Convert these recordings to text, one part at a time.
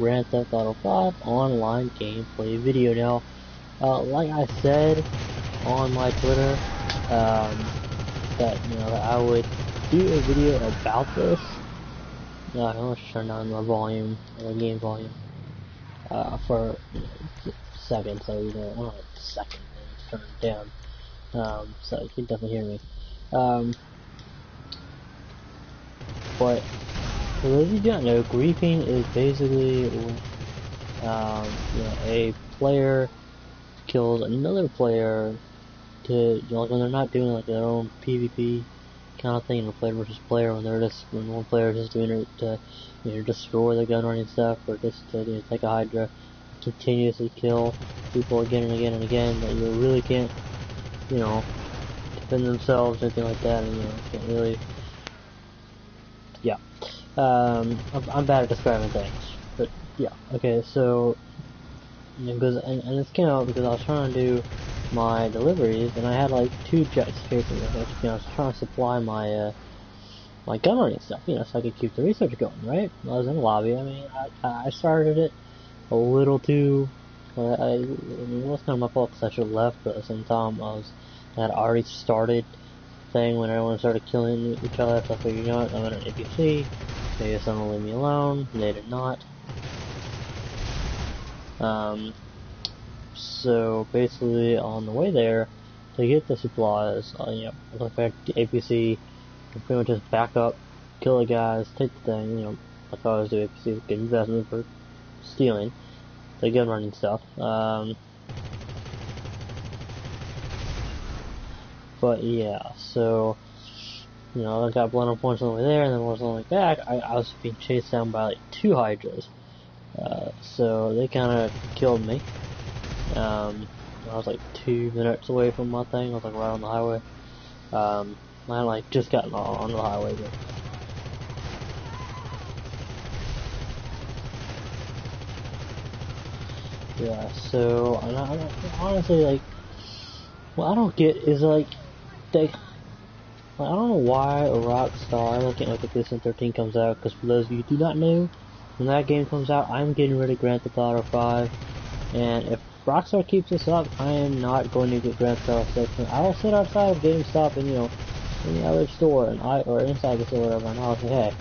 Grand Theft Auto 5 online gameplay video. Now, like I said on my Twitter, that that I would do a video about this. I'll just turn down the volume, the game volume, for a second, so not a second, turn it down, so you can definitely hear me. But for those of you who don't know, griefing is basically a player kills another player to when they're not doing like their own PvP kind of thing, player versus player, when one player is just doing it to destroy the gun running stuff, or just to take a Hydra, continuously kill people again and again and again that you really can't defend themselves or anything like that, and can't really. Yeah. I'm bad at describing things, but yeah. Okay, so because and this came out because I was trying to do my deliveries, and I had like 2 jets chasing me. I was trying to supply my my gun running stuff, so I could keep the research going, right? I was in the lobby. I mean, I started it a little too. I mean, it was kind of my fault because I should have left, but at the same time, I had already started thing when everyone started killing each other, so I figured, I'm in an NPC, maybe someone will leave me alone, and they did not. So basically, on the way there, to get the supplies, look at the APC, and pretty much just back up, kill the guys, take the thing, like I always do, APC, get investment for stealing, the gun running stuff. But yeah, so I got blown up once on the way there, and then once on the way back, I was being chased down by like 2 Hydras. So they kind of killed me. I was like 2 minutes away from my thing. I was like right on the highway. I had like just gotten on the highway. But yeah, so and I honestly, like, what I don't get is like I don't know why Rockstar, I can't wait till PlayStation 13 comes out, because for those of you who do not know, when that game comes out, I'm getting rid of Grand Theft Auto 5, and if Rockstar keeps this up, I am not going to get Grand Theft Auto 6, and I will sit outside of GameStop and, any other store, and or inside the store or whatever, and I'll say, hey,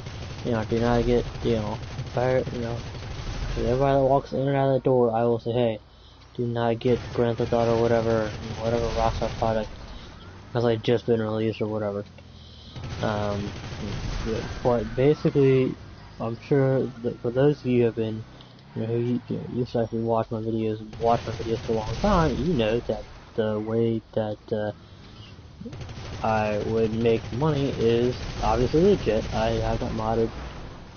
do not get, fired, everybody that walks in and out of the door, I will say, hey, do not get Grand Theft Auto whatever Rockstar product has like just been released or whatever. But basically, I'm sure that for those of you who have been, who used to actually watch my videos and watch my videos for a long time, you know that the way that I would make money is obviously legit. I haven't modded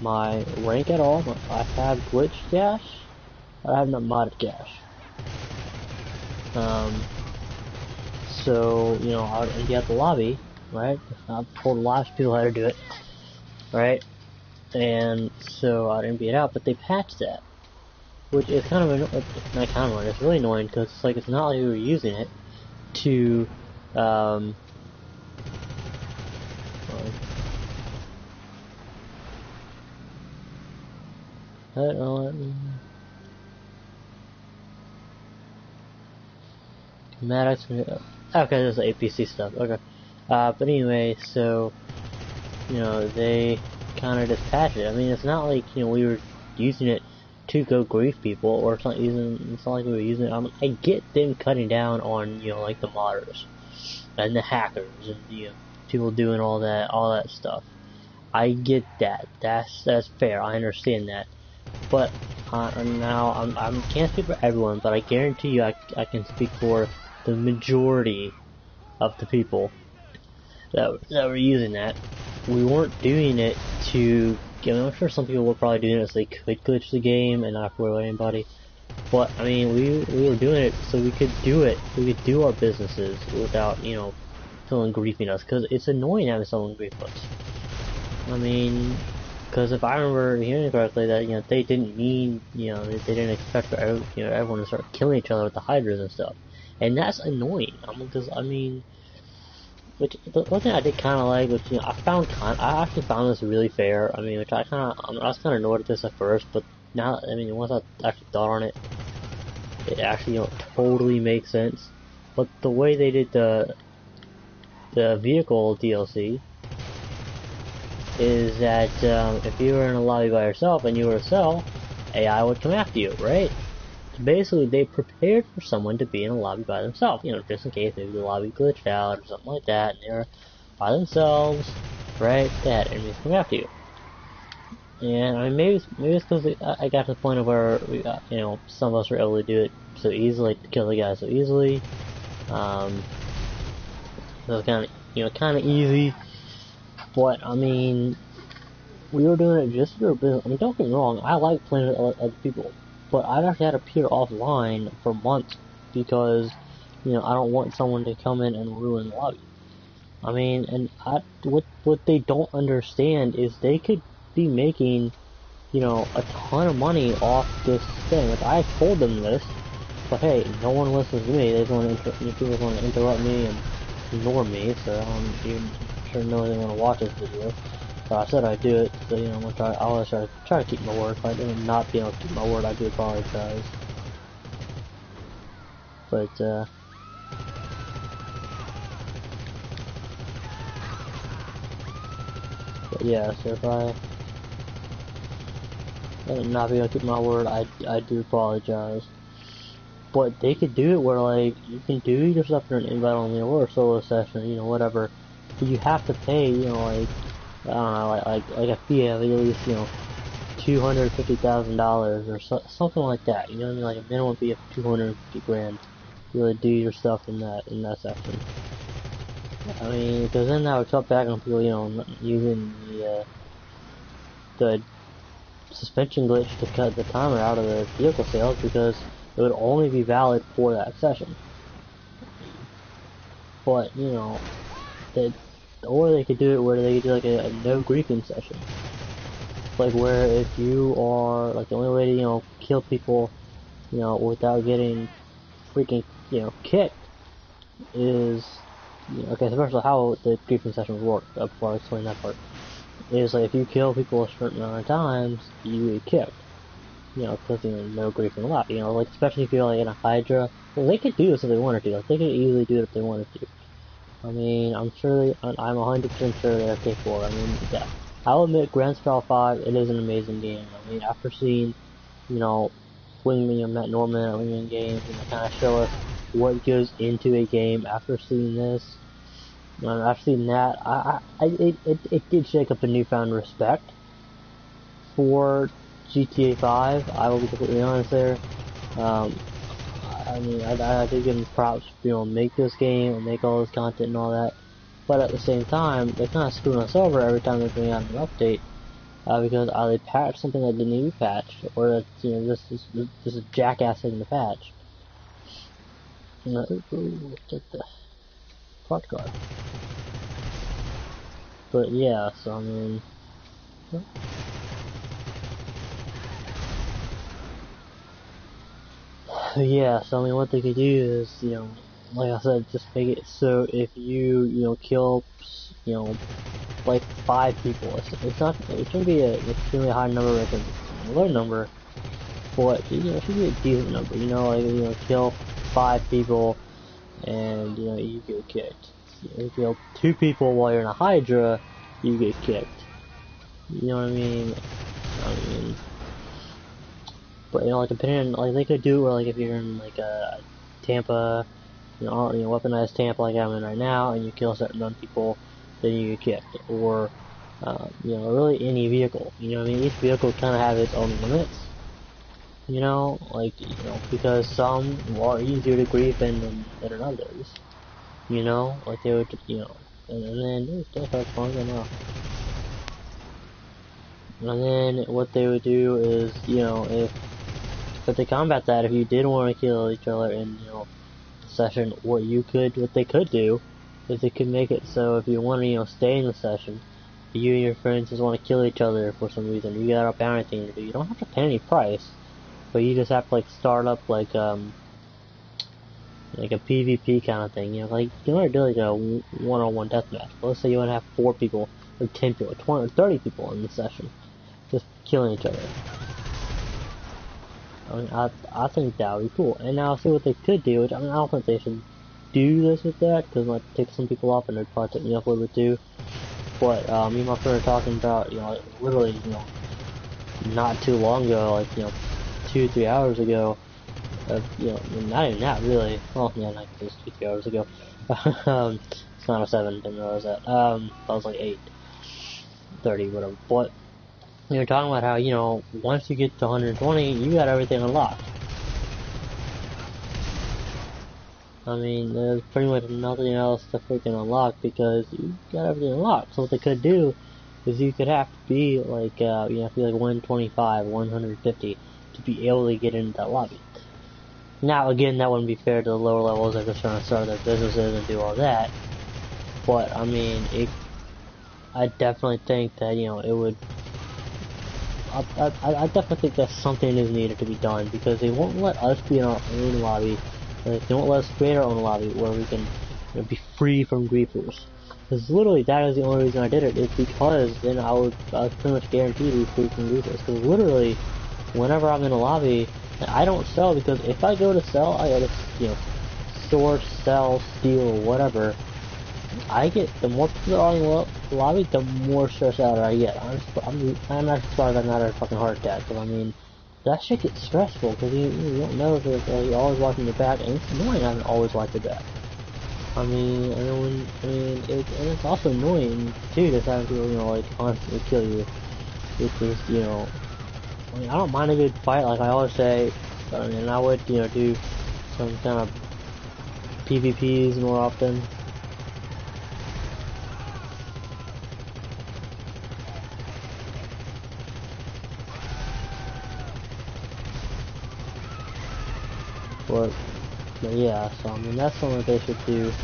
my rank at all. I have glitched cash. I have not modded cash. So, I would empty out the lobby, right? I've told lots of people how to do it, right? And so I'd empty it out, but they patched that, which is kind of annoying. Not kind of annoying, it's really annoying, because it's not like we were using it to, I don't know. Maddox. Okay, there's APC stuff. Okay, but anyway, so they kind of just patched it. I mean, it's not like we were using it to go grief people, or it's not like we were using it. I get them cutting down on like the modders and the hackers and people doing all that stuff. I get that. That's fair. I understand that. But now I can't speak for everyone, but I guarantee you I can speak for the majority of the people that were using that. We weren't doing it to. I'm sure some people were probably doing it so they could glitch the game and not worry about anybody. But I mean, we were doing it so we could do it. We could do our businesses without someone griefing us, because it's annoying having someone grief us. I mean, because if I remember hearing correctly, that they didn't mean they didn't expect for everyone to start killing each other with the Hydras and stuff. And that's annoying. Because which the one thing I did kind of like, which I actually found this really fair. I mean, which I was kind of annoyed at this at first, but now, I mean, once I actually thought on it, it actually, totally makes sense. But the way they did the vehicle DLC is that if you were in a lobby by yourself and you were a cell, AI would come after you, right? So basically, they prepared for someone to be in a lobby by themselves, just in case maybe the lobby glitched out or something like that, and they're by themselves, right? They had enemies come after you. And I mean, maybe it's because I got to the point of where we got, some of us were able to do it so easily, to kill the guy so easily. So it was kind of easy. But I mean, we were doing it just for business. I mean, don't get me wrong, I like playing with other people, but I've actually had to peer offline for months because, I don't want someone to come in and ruin the lobby. I mean, and what they don't understand is they could be making, a ton of money off this thing. Like, I told them this, but hey, no one listens to me. They just want to people want to interrupt me and ignore me, so I don't even sure know they want to watch this video. So I said I'd do it, so I'm gonna try. I always try to keep my word. If I do not be able to keep my word, I do apologize. But yeah, so if I not be able to keep my word, I do apologize. But they could do it where, like, you can do your stuff for an invite only or a solo session, whatever. But you have to pay, like, I don't know, like a fee of at least, $250,000 or something like that. You know what I mean? Like a minimum fee of 250 grand. To really do your stuff in that section. I mean, because then that would cut back on people, using the suspension glitch to cut the timer out of the vehicle sales, because it would only be valid for that session. But, or they could do it where they could do like a no griefing session. Like where if you are, like the only way to, kill people, without getting freaking, kicked is, okay, so first of all, how the griefing sessions work, before I explain that part, is like if you kill people a certain amount of times, you get kicked. Because, no griefing allowed, like, especially if you're, like, in a Hydra. Well, they could do this if they wanted to, like, they could easily do it if they wanted to. I mean, I'm 100% sure they're capable. I mean, yeah. I'll admit, Grand Theft Auto 5, it is an amazing game. I mean, after seeing, when Matt Norman at Wingman Games, kind of show us what goes into a game after seeing this, after seeing that, it did shake up a newfound respect for GTA 5, I will be completely honest there. I mean, I did give them props to make this game and make all this content and all that, but at the same time, they kind of screwing us over every time they bring out an update, because either they patch something that didn't need to be patched, or that, just a jackass in the patch. Ooh, take the part card. But yeah, so I mean, yeah, so I mean, what they could do is, like I said, just make it so if you, kill, like 5 people, it's shouldn't be an extremely high number, it's a low number, but, it should be a decent number, like, kill 5 people, and, you get kicked. If you kill 2 people while you're in a Hydra, you get kicked. You know what I mean? But, like, depending on, like, they could do where, like, if you're in, like, Tampa, weaponized Tampa like I'm in right now, and you kill a certain amount of people, then you get kicked. Or, really any vehicle. You know what I mean? Each vehicle kind of have its own limits. Because some are easier to grief than others. Like they would, and then, that's fun, I know. And then what they would do is, but to combat that, if you did want to kill each other in, the session, what they could do is they could make it so if you want to, stay in the session, you and your friends just want to kill each other for some reason, you got a bounty thing to do. You don't have to pay any price, but you just have to, like, start up, like a PvP kind of thing, like, you want to do, like, a one-on-one deathmatch. Let's say you want to have 4 people, or 10 people, or 20, or 30 people in the session, just killing each other. I mean, I think that would be cool. And now see what they could do, which I mean, I don't think they should do this with that, because it might take some people off, and they'd probably take me off a little bit too. But, me and my friend were talking about, literally, not too long ago, like, 2-3 hours ago, not even that really, well, yeah, like just 2-3 hours ago, it's 9:07, didn't realize that, that was like 8:30, whatever, but, you're talking about how, once you get to 120, you got everything unlocked. I mean, there's pretty much nothing else to freaking unlock because you got everything unlocked. So what they could do is you could have to be like, you have to be like 125, 150 to be able to get into that lobby. Now, again, that wouldn't be fair to the lower levels that are trying to start their businesses and do all that. But, I mean, I definitely think that, it would, I definitely think that something is needed to be done because they won't let us be in our own lobby. They won't let us create our own lobby where we can be free from griefers. Because literally that is the only reason I did it, is because then I was pretty much guaranteed to be free from griefers. Because literally, whenever I'm in a lobby, I don't sell, because if I go to sell, I go to, source, sell, steal, whatever. I get, the more people are in the lobby, the more stressed out I get. I'm not surprised I'm not having a fucking heart attack, because I mean, that shit gets stressful because you don't know if you're always watching your back, and it's annoying having to always watch your back. I mean, and it's also annoying too to have people, like constantly kill you. Which is, I mean, I don't mind a good fight, like I always say, but I mean, I would, do some kind of PvPs more often. But yeah, so I mean that's something that they should do.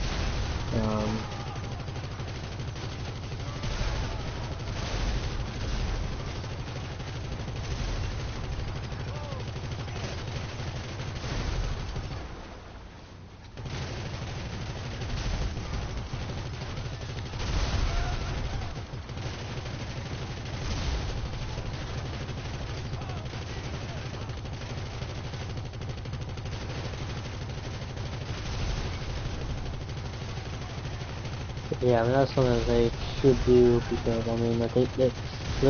Yeah, I mean that's something that they should do because I mean that they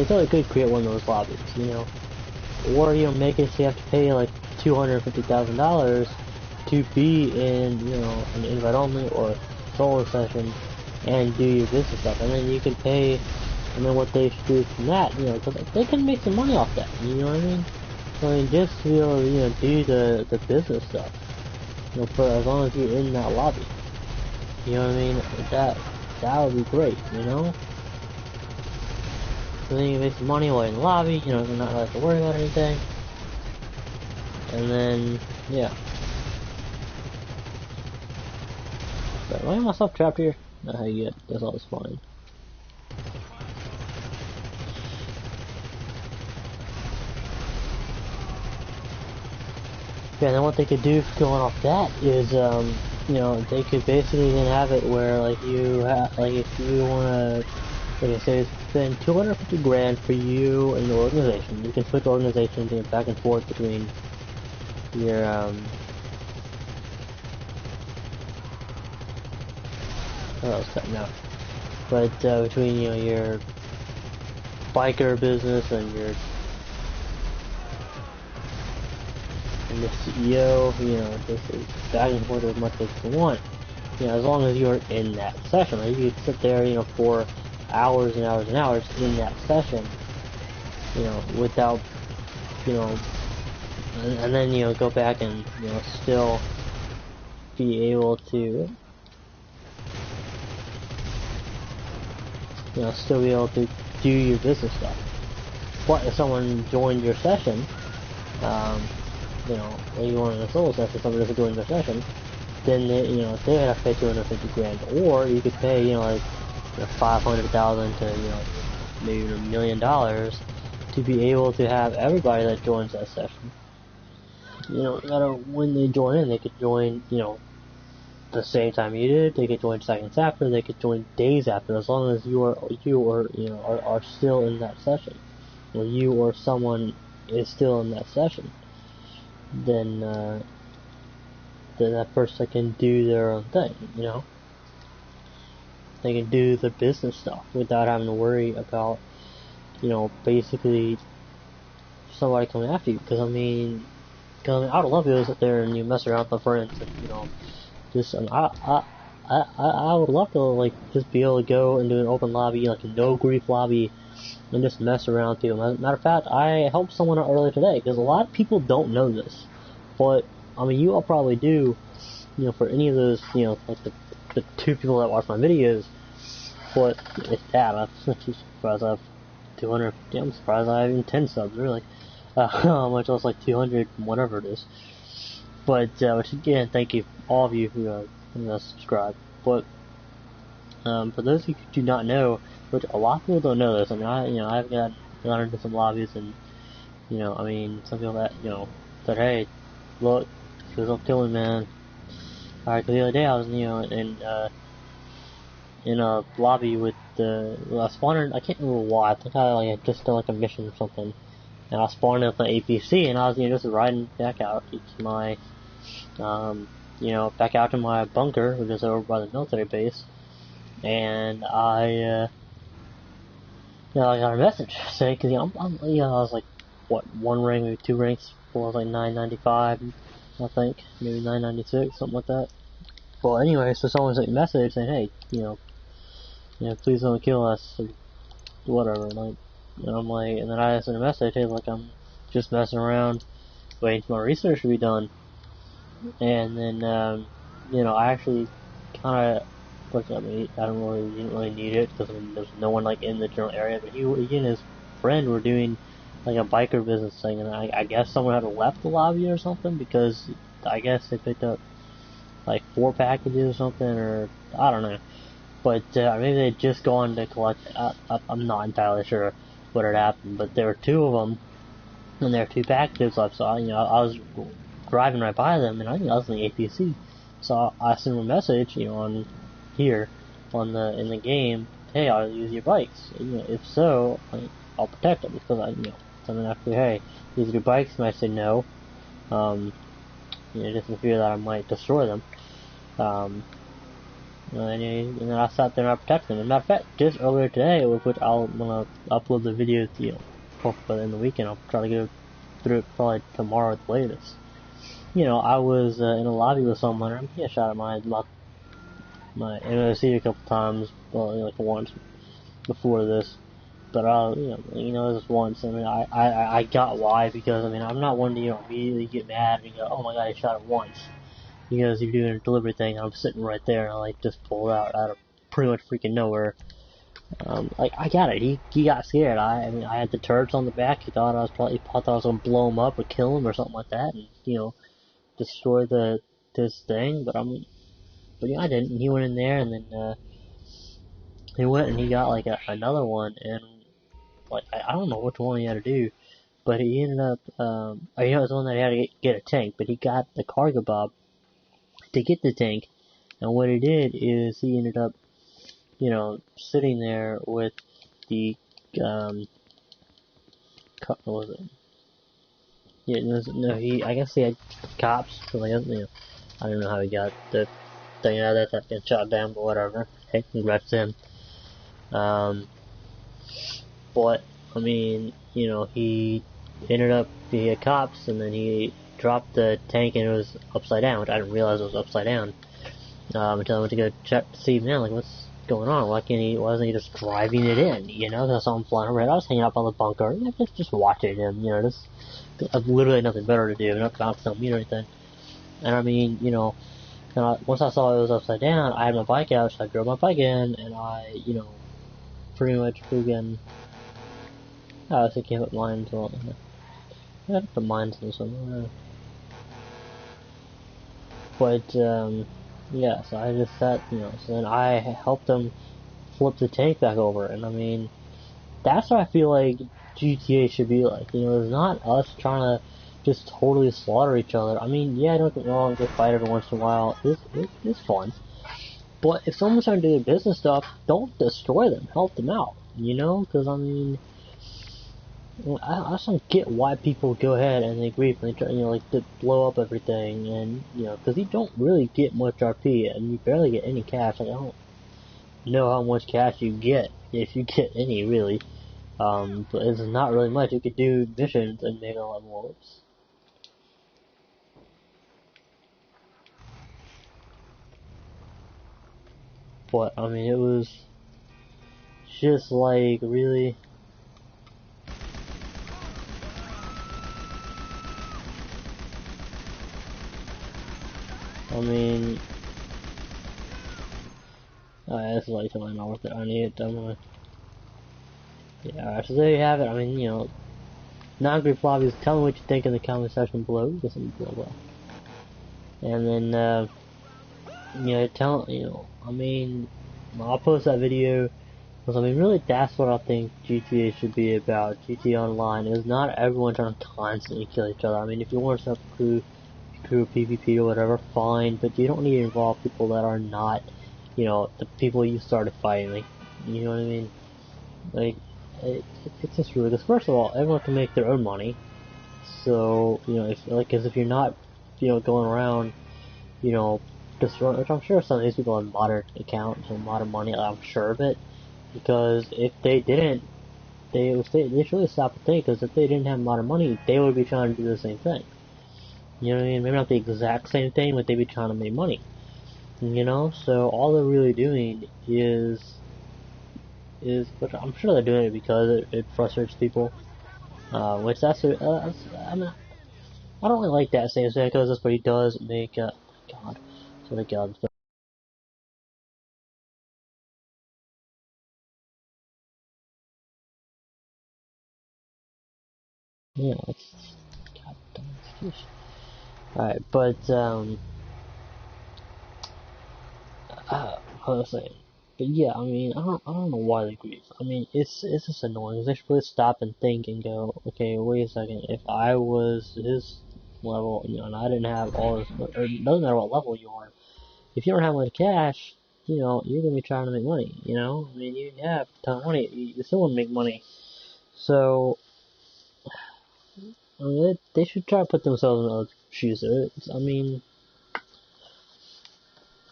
totally could create one of those lobbies, or make it so you have to pay like $250,000 to be in an invite only or solo session and do your business stuff, and then you can pay, and then what they should do from that, because they can make some money off that, you know what I mean? So I mean just to be able to do the business stuff, for as long as you're in that lobby. You know what I mean? That would be great, So then you make some money while in the lobby, you're not have to worry about anything. And then, yeah. But why am I myself trapped here? Not how you get, that's all fine. Yeah, then what they could do going off that is, they could basically then have it where, like, you have, like, if you wanna, like I say, spend 250 grand for you and your organization. You can switch organizations and back and forth between your, oh, that was cutting out. But, between, your biker business and your and the CEO, this is back and forth as much as you want. As long as you're in that session. Like you could sit there, for hours and hours and hours in that session, without, and then, go back and, still be able to, still be able to do your business stuff. But if someone joined your session, when you want in a solo session, somebody doesn't join your session, then they, they have to pay 250 grand, or you could pay, like, 500,000 to, maybe $1 million to be able to have everybody that joins that session. No matter when they join in, they could join, the same time you did. They could join seconds after. They could join days after, as long as you are still in that session, or you or someone is still in that session. then that person can do their own thing, you know? They can do the business stuff without having to worry about, you know, basically somebody coming after you. Because I mean, I would love to go sit there and you mess around with my friends and, you know, just, I would love to, like, just be able to go and do an open lobby, like a no grief lobby, and just mess around with people. Matter of fact, I helped someone out earlier today, because a lot of people don't know this. But, I mean, you all probably do, you know, for any of those, you know, like the 2 people that watch my videos. But, it's that, I'm surprised I have 200, yeah, I'm surprised I have even 10 subs, really. Much less like 200, whatever it is. But, which again, thank you, all of you who subscribe. But, for those of you who do not know, which a lot of people don't know this, I mean, I've got into some lobbies and, you know, I mean, some people that, you know, said, hey, look, please don't kill me, man. Alright, the other day I was, you know, in a lobby with I spawned, I can't remember why, I think I like, just done like a mission or something, and I spawned with the APC, and I was, you know, just riding back out to my, you know, back out to my bunker, which is over by the military base, and I got a message saying, cause, you know, you know, I was like, what, 1 rank, maybe 2 ranks, I was like 995, I think, maybe 996, something like that. Well, anyway, so someone sent a message saying, hey, you know, please don't kill us, or whatever, like, and I'm like, and then I sent a message, hey, like, I'm just messing around, waiting for my research to be done, and then, you know, I actually kinda, like, I mean, didn't really need it, because I mean, there's no one, like, in the general area, but he and his friend were doing, like, a biker business thing, and I guess someone had left the lobby or something, because I guess they picked up, like, 4 packages or something, or, I don't know, but, maybe they'd just gone to collect, I'm not entirely sure what had happened, but there were 2 of them, and there were 2 packages left, so, you know, I was driving right by them, and I think I was in the APC, so I sent them a message, you know, on here, in the game, hey, I'll use your bikes, and, you know, if so, I'll protect them, because I, you know, something after, hey, these are your bikes, and I say no, you know, just in fear that I might destroy them, and then I sat there and I protected them. And matter of fact, just earlier today, which when I upload the video, you know, hopefully in the weekend, I'll try to go through it probably tomorrow at the latest. You know, I was in a lobby with someone, and he shot at my MOC a couple times, well, you know, like once before this. But you know, this once. I mean, I got why, because I mean, I'm not one to, you know, immediately get mad and go, oh my god, he shot it once. Because you're doing a delivery thing, and I'm sitting right there, and I like just pulled out of pretty much freaking nowhere. Like, I got it. He got scared. I mean, I had the turrets on the back. He thought I was gonna blow him up or kill him or something like that, and, you know, destroy this thing. But yeah, I didn't. And he went in there, and then he went and he got like another one, and like I don't know which one he had to do, but he ended up, you know, it was the one that he had to get a tank, but he got the Cargobob to get the tank, and what he did is he ended up, you know, sitting there with the, what was it? Yeah, I guess he had cops, so like, you know, I don't know how he got the thing out of that got shot down, but whatever. Hey, congrats to him. But, I mean, you know, he had cops, and then he dropped the tank and it was upside down, which I didn't realize it was upside down, until I went to go check to see, man, like, what's going on? Why wasn't he just driving it in, you know, because I saw him flying overhead. I was hanging up on the bunker, just watching him, you know, just, I've literally nothing better to do, not bounce on me or anything, and I mean, you know, once I saw it was upside down, I had my bike out, so I drove my bike in, and I, you know, pretty much freaking, I was thinking about mines, well, I have the mines in somewhere. But, yeah, so I just sat, you know, so then I helped them flip the tank back over, and I mean, that's what I feel like GTA should be like, you know, it's not us trying to just totally slaughter each other. I mean, yeah, don't get me wrong, just fight every once in a while, it's fun. But if someone's trying to do their business stuff, don't destroy them, help them out, you know, because I mean, I just don't get why people go ahead and they grief and they try, like to blow up everything, and because you don't really get much RP and you barely get any cash. Like I don't know how much cash you get if you get any really. But it's not really much. You could do missions and make a lot more. Oops. But I mean, it was just like really. I mean, this is like totally not worth it. I need it done. Yeah, alright, so there you have it. I mean, non-group lobbies. Tell me what you think in the comment section below. Listen, blah blah. And then, I mean, I'll post that video. Because I mean, really, that's what I think GTA should be about. GTA Online is not everyone trying to constantly kill each other. I mean, if you want to set up crew PvP or whatever, fine, but you don't need to involve people that are not, the people you started fighting. Like, you know what I mean? Like, it's just really, because first of all, everyone can make their own money. So, if you're not, going around, just run, which I'm sure some of these people have modern accounts and modern money, I'm sure of it. Because if they didn't, they should really stop the thing, because if they didn't have modern money, they would be trying to do the same thing. You know what I mean? Maybe not the exact same thing, but they'd be trying to make money. So all they're really doing is, which I'm sure they're doing it because it frustrates people. Which I mean, I don't really like that same thing, because that's what he does make, God, sort of God. Yeah, it's, God damn excuse. Alright, but, what was I saying? But yeah, I mean, I don't know why they grieve. I mean, it's just annoying. They should really stop and think and go, okay, wait a second. If I was his level, and I didn't have all this, or it doesn't matter what level you are. If you don't have much cash, you're gonna be trying to make money. I mean, you have a ton of money. You still want to make money. So, I mean, they should try to put themselves in other shoes. I mean,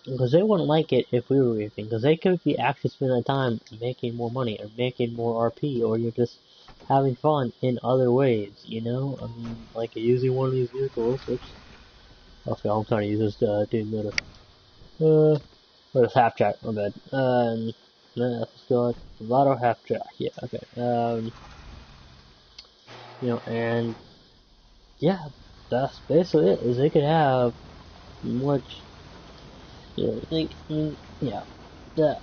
because they wouldn't like it if we were reaping, because they could be actually spending that time making more money, or making more RP, or you're just having fun in other ways, I mean, like using one of these vehicles, which, okay, I'm trying to use this, doing better. Or this half track, my bad. Let's go, Lotto half track, yeah, okay, and, yeah, that's basically it, is they could have much, like, yeah, the,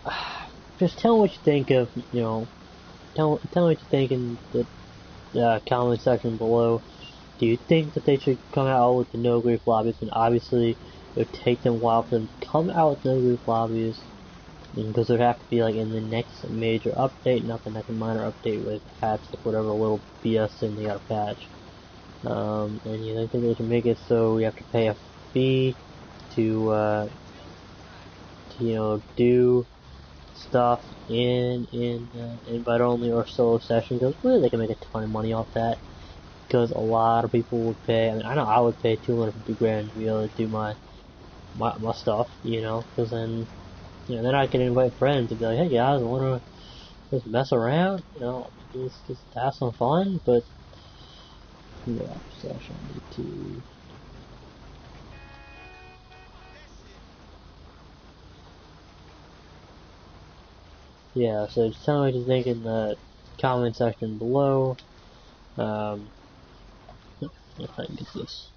just tell me what you think of, tell me what you think in the comment section below. Do you think that they should come out with the no grief lobbies? And obviously, it would take them a while for them to come out with no grief lobbies, because it would have to be like in the next major update, not the next minor update with patch, like whatever little BS thing they got to patch. And you think they should make it so we have to pay a fee to do stuff in invite only or solo session, because really they can make a ton of money off that, because a lot of people would pay. I mean, I know I would pay 250 grand to be able to do my stuff, because then I can invite friends and be like, hey guys, I want to just mess around, just have some fun. But yeah, session to. Yeah, so just tell me what you think in the comment section below. If I can get this.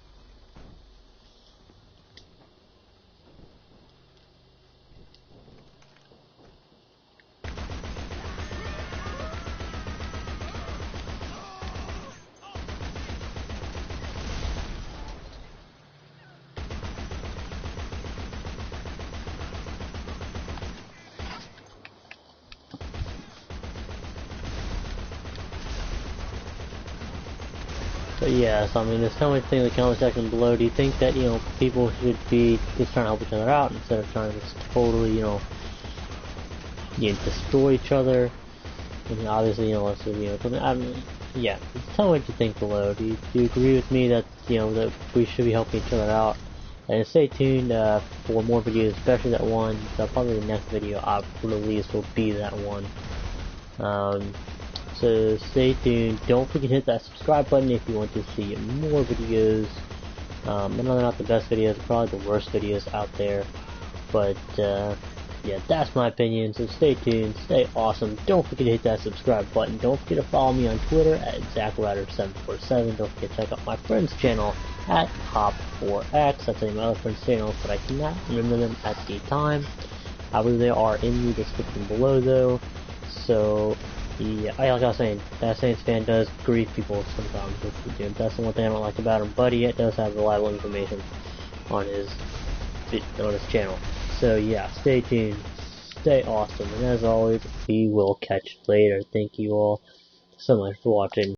But yeah, so I mean, just tell me what you think in the comment section below. Do you think that, people should be just trying to help each other out instead of trying to just totally, destroy each other? And obviously, let's say, I mean, yeah, tell me what you think below. Do you agree with me that, you know, that we should be helping each other out? And stay tuned for more videos, especially that one. Probably the next video I release will be that one. So stay tuned. Don't forget to hit that subscribe button if you want to see more videos. I know they're not the best videos, probably the worst videos out there. But yeah, that's my opinion. So stay tuned, stay awesome. Don't forget to hit that subscribe button. Don't forget to follow me on Twitter at ZachRider747. Don't forget to check out my friend's channel at Hop4X. That's my other friend's channels, but I cannot remember them at the time. I believe they are in the description below, though. So yeah, like I was saying, that Saints fan does grief people sometimes. That's the one thing I don't like about him. But he does have reliable information on his channel. So yeah, stay tuned, stay awesome, and as always, we will catch you later. Thank you all so much for watching.